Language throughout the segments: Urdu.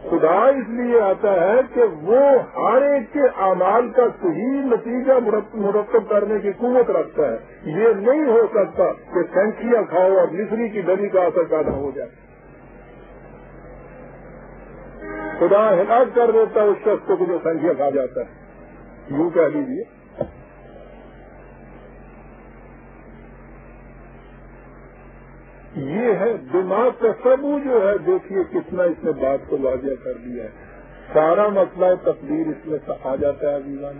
خدا اس لیے آتا ہے کہ وہ ہر ایک کے اعمال کا صحیح نتیجہ مرتب کرنے کی قوت رکھتا ہے. یہ نہیں ہو سکتا کہ سینکیاں کھاؤ اور مصری کی ڈلی کا اثر پیدا ہو جائے. خدا ہلاک کر دیتا ہے اس شخص کو جو سینکیاں کھا جاتا ہے. یوں کہہ لیجیے یہ ہے دماغ کا سبو جو ہے. دیکھیے کتنا اس نے بات کو واضح کر دیا ہے. سارا مسئلہ تقدیر اس میں آ جاتا ہے. عزیزان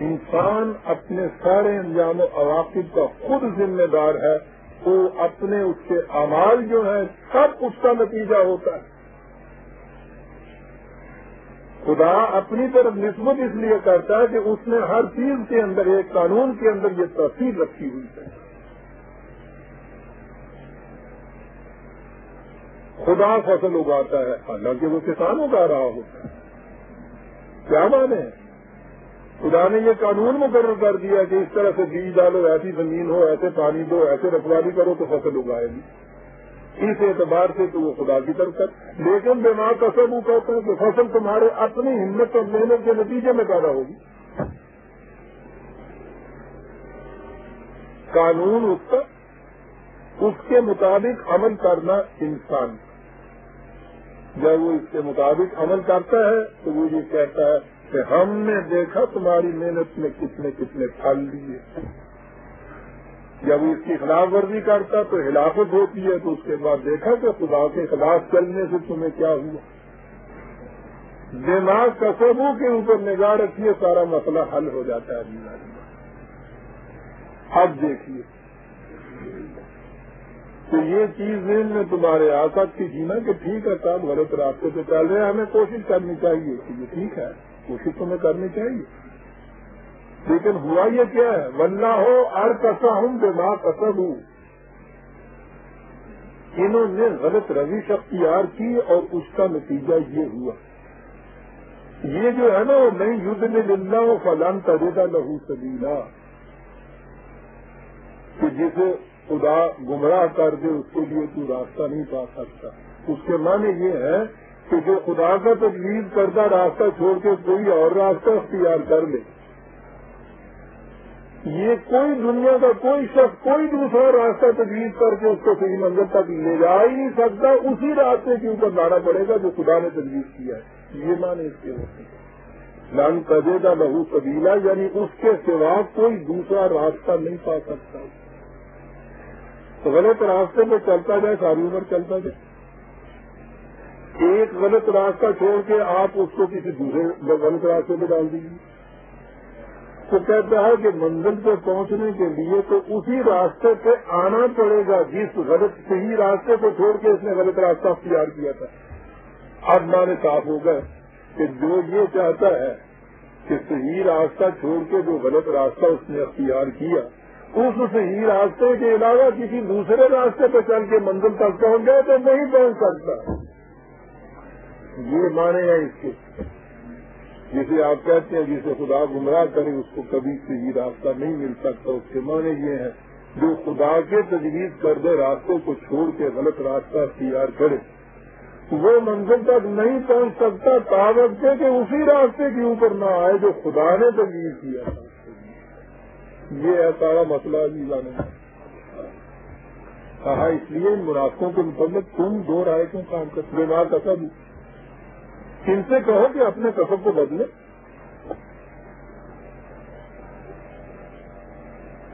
انسان اپنے سارے انجام و عواقب کا خود ذمہ دار ہے. تو اپنے اس کے اعمال جو ہیں سب اس کا نتیجہ ہوتا ہے. خدا اپنی طرف نسبت اس لیے کرتا ہے کہ اس نے ہر چیز کے اندر ایک قانون کے اندر یہ تفصیل رکھی ہوئی ہے. خدا فصل اگاتا ہے حالانکہ وہ کسان اگا رہا ہوتا ہے. کیا مانے ہیں؟ خدا نے یہ قانون مقرر کر دیا کہ اس طرح سے بیج ڈالو, ایسی زمین ہو, ایسے پانی دو, ایسے رکھوالی کرو تو فصل اگائے گی. اس اعتبار سے تو وہ خدا کی طرف کر. لیکن دماغ کا سب کہتا ہے کہ فصل تمہارے اپنی ہمت اور محنت کے نتیجے میں پیدا ہوگی. قانون اس کا, اس کے مطابق عمل کرنا انسان. جب وہ اس کے مطابق عمل کرتا ہے تو وہ یہ کہتا ہے کہ ہم نے دیکھا تمہاری محنت میں کتنے کتنے پھل لیے. جب وہ اس کی خلاف ورزی کرتا تو ہلاکت ہوتی ہے. تو اس کے بعد دیکھا کہ خدا کے خلاف چلنے سے تمہیں کیا ہوا. دماغ کا سبو کے اوپر نگاہ رکھیے, سارا مسئلہ حل ہو جاتا ہے. اب دیکھیے تو یہ چیز ذہن میں تمہارے آ سکتی تھی نا کہ ٹھیک ہے صاحب غلط راستے پہ چل رہے ہیں, ہمیں کوشش کرنی چاہیے کہ یہ ٹھیک ہے, کوشش تمہیں کرنی چاہیے. لیکن ہوا یہ کیا ہے, ولہ ہو ار کسا ہوں دماغ کسب ہوں. انہوں نے غلط روش اختیار کی اور اس کا نتیجہ یہ ہوا. یہ جو ہے نا وہ نہیں یدھ میں للہ و فلان تجدہ لہو سبیلا, کہ جسے خدا گمراہ کر دے اس کے لیے تو راستہ نہیں پا سکتا. اس کے معنی یہ ہے کہ جو خدا کا تجویز کردہ راستہ چھوڑ کے کوئی اور راستہ اختیار کر لے, یہ کوئی دنیا کا کوئی شخص کوئی دوسرا راستہ تجویز کر کے اس کو صحیح منزل تک لے جا ہی نہیں سکتا. اسی راستے کے اوپر لانا پڑے گا جو خدا نے تجویز کیا ہے. یہ معنی اس کے ہوتے ہیں لن تجد لہو سبیلا, یعنی اس کے سوا کوئی دوسرا راستہ نہیں پا سکتا. تو غلط راستے پہ چلتا جائے, ساری عمر چلتا جائے. ایک غلط راستہ چھوڑ کے آپ اس کو کسی دوسرے غلط راستے پہ ڈال دیجیے. تو کہتا ہے کہ منزل پہ پہنچنے کے لیے تو اسی راستے پہ آنا پڑے گا جس غلط صحیح راستے کو چھوڑ کے اس نے غلط راستہ اختیار کیا تھا. اب مانے صاف ہو گئے کہ جو یہ چاہتا ہے کہ صحیح راستہ چھوڑ کے جو غلط راستہ اس نے اختیار کیا, اس صحیح راستے کے علاوہ کسی دوسرے راستے پہ چل کے منزل تک پہنچ گئے تو نہیں پہنچ سکتا. یہ مانے ہیں اس کے. جسے آپ کہتے ہیں جسے خدا گمراہ کرے اس کو کبھی صحیح راستہ نہیں مل سکتا. اس کے معنی یہ ہے جو خدا کے تجویز کردے راستوں کو چھوڑ کے غلط راستہ اختیار کرے وہ منزل تک نہیں پہنچ سکتا تاوت کے کہ اسی راستے کے اوپر نہ آئے جو خدا نے تجویز کیا. یہ ہے سارا مسئلہ. کہا اس لیے ان منافقوں کے متعلق تم دو رائے کیوں کام کرتے بیمار کا سب ان سے کہو کہ اپنے کسب کو بدلے.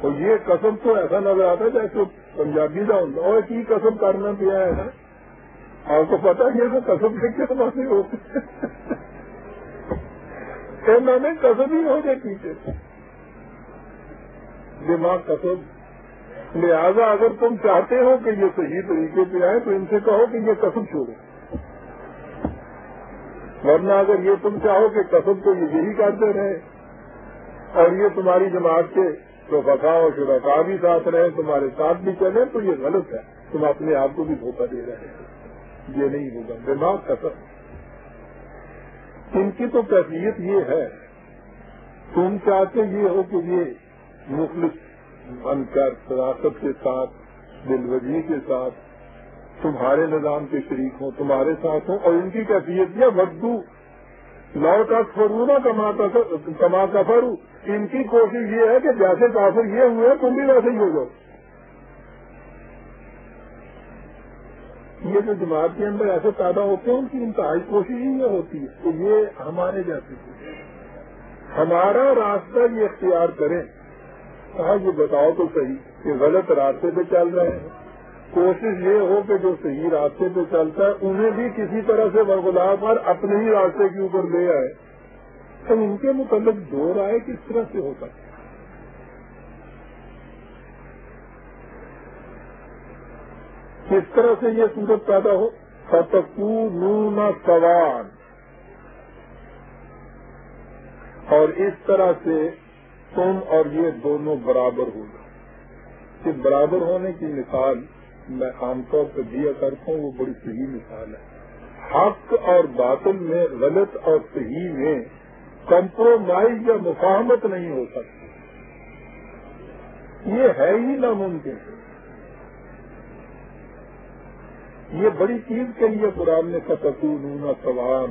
اور یہ قسم تو ایسا نظر آتا ہے جیسے پنجابی کا ہوتا اور کی قسم کرنا پیا ہے نا. آپ کو پتا ہے کہ قسم سے کس باتیں ہوتی ہے میں نے قسم ہی ہو گئے پیچھے دماغ قسم. لہذا اگر تم چاہتے ہو کہ یہ صحیح طریقے پہ آئے تو ان سے کہو کہ یہ قسم چھوڑو, ورنہ اگر یہ تم چاہو کہ قسم کو یہ یہی کرتے رہے اور یہ تمہاری جماعت کے شفقاء اور شرکاء بھی ساتھ رہے, تمہارے ساتھ بھی چلے, تو یہ غلط ہے. تم اپنے آپ کو بھی دھوکہ دے رہے ہیں. یہ نہیں ہوگا. دماغ قسم ان کی تو کیفیت یہ ہے. تم چاہتے یہ ہو کہ یہ مخلص بن کر صداقت کے ساتھ دلوجی کے ساتھ تمہارے نظام کے شریک ہوں، تمہارے ساتھ ہوں، اور ان کی کیفیت یہ ودو لو تک فرونا کما کفرو، ان کی کوشش یہ ہے کہ جیسے کافر یہ ہوئے تم بھی ویسے ہی ہو جاؤ۔ یہ جو جماعت کے اندر ایسے پیدا ہوتے ہیں ان کی انتہائی کوشش ہی یہ ہوتی ہے کہ یہ ہمارے جیسے ہمارا راستہ یہ اختیار کریں۔ کہا یہ بتاؤ تو صحیح کہ غلط راستے پہ چل رہے ہیں، کوشش یہ ہو کہ جو صحیح راستے پہ چلتا ہے انہیں بھی کسی طرح سے ورغلا کر اپنے ہی راستے کے اوپر لے آئے۔ تو ان کے متعلق دو رائے کس طرح سے ہو سکتی؟ کس طرح سے یہ صورت پیدا ہو؟ فَتَكُونُونَ سَوَاءً، اور اس طرح سے تم اور یہ دونوں برابر ہو جاؤ۔ کہ برابر ہونے کی مثال میں عام طور پر دیا کرتا ہوں، وہ بڑی صحیح مثال ہے۔ حق اور باطل میں، غلط اور صحیح میں کمپرومائز یا مفاہمت نہیں ہو سکتی، یہ ہے ہی ناممکن۔ یہ بڑی چیز کے لیے قرآن نے فَتَكُونُونَ سَوَاءً،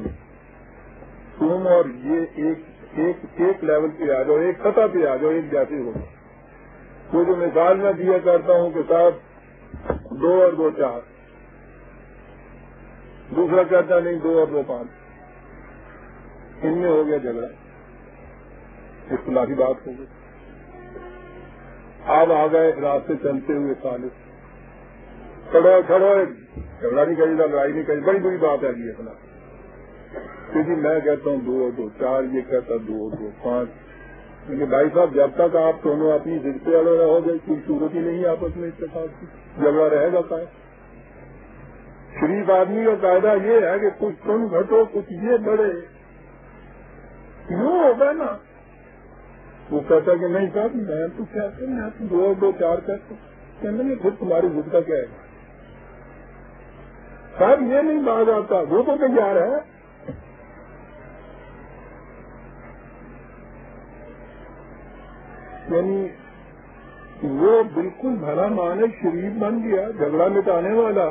تم اور یہ ایک لیول پہ آ جاؤ، ایک سطح پہ آ جاؤ، ایک جیسے ہو۔ وہ جو مثال میں دیا کرتا ہوں کہ صاحب 2 اور 2 4، دوسرا کہتا نہیں 2 اور 2 5، ان میں ہو گیا جھگڑا، اختلافی بات ہو گئی۔ آپ آ گئے راستے چلتے ہوئے سالس، کھڑو جھگڑا نہیں کری، لڑائی نہیں کری، بڑی بڑی بات ہے جی اتنا، کیونکہ میں کہتا ہوں 2 اور 2 4، یہ کہتا 2 اور 2 5۔ لیکن بھائی صاحب جب تک آپ دونوں اپنی ضد پہ اڑے رہو گے کوئی صورت ہی نہیں آپس میں اتفاق کی، جھگڑا رہے گا قائم۔ شریف آدمی کا قاعدہ یہ ہے کہ کچھ تم گھٹو کچھ یہ بڑھے، یوں ہوگا نا۔ وہ کہتا کہ نہیں صاحب میں تو کہتے ہیں 2 اور 2 4 کہتے ہیں، پھر تمہاری ضد کا کیا ہے صاحب، یہ نہیں باز آتا، وہ تو تیار ہے۔ یعنی وہ بالکل بھلا مانے شریف بن گیا، جھگڑا مٹانے والا،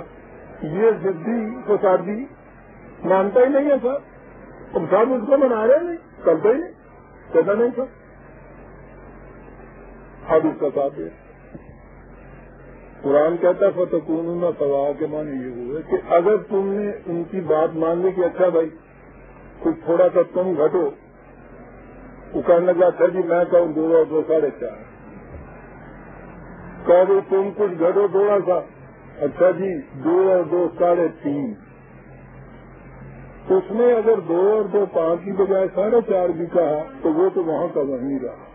یہ ضدی فسادی مانتا ہی نہیں ہے صاحب، تم صاحب اس کو منا رہے نہیں، کرتا ہی نہیں، کہتا نہیں تھا، اب اس کا ساتھ دے۔ قرآن کہتا ہے فَتَكُونُونَ سَوَاءً کے معنی یہ ہوئے کہ اگر تم نے ان کی بات مان لی کہ اچھا بھائی کچھ تھوڑا سا تم گھٹو، وہ کہنے لگا اچھا جی میں کہوں 2 اور 2 4، کہ تم کچھ گھٹو تھوڑا سا، اچھا جی 2 اور 2 3۔ اس نے اگر 2 اور 2 5 کی بجائے 4.5 بھی کہا تو وہ تو وہاں کا وہیں رہا۔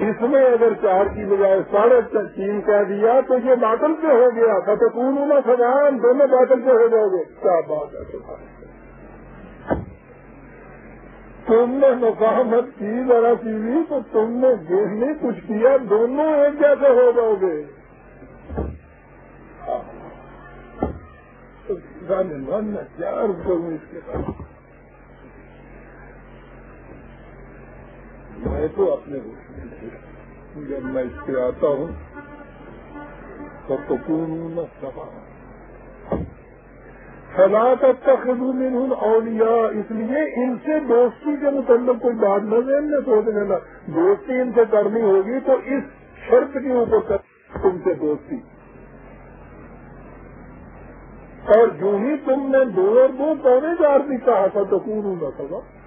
اس میں اگر 4 کی بجائے 3.5 کہہ دیا تو یہ باطل پہ ہو گیا، فَتَكُونُونَ سَوَاءً، دونوں باطل پہ ہو جاؤ گے۔ کیا بات ہے، تم نے مفاہمت کی ذرا سی بھی تو تم نے دیکھنے کچھ کیا، دونوں ایک جیسے ہو جاؤ گے۔ میں کیا عرض کروں اس کے ساتھ، میں تو اپنے جب میں اس پہ آتا ہوں تو فَتَكُونُونَ سَوَاءً فَلَا تَتَّخِذُوا مِنْهُمْ أَوْلِيَاءَ، اس لیے ان سے دوستی کے متعلق کوئی بات نہ ذہن میں سوچ لینا، دوستی ان سے کرنی ہوگی تو اس شرط کے اوپر تم سے دوستی، اور جو ہی تم نے 2 اور 2 4 بھی کہا فَتَكُونُونَ سَوَاءً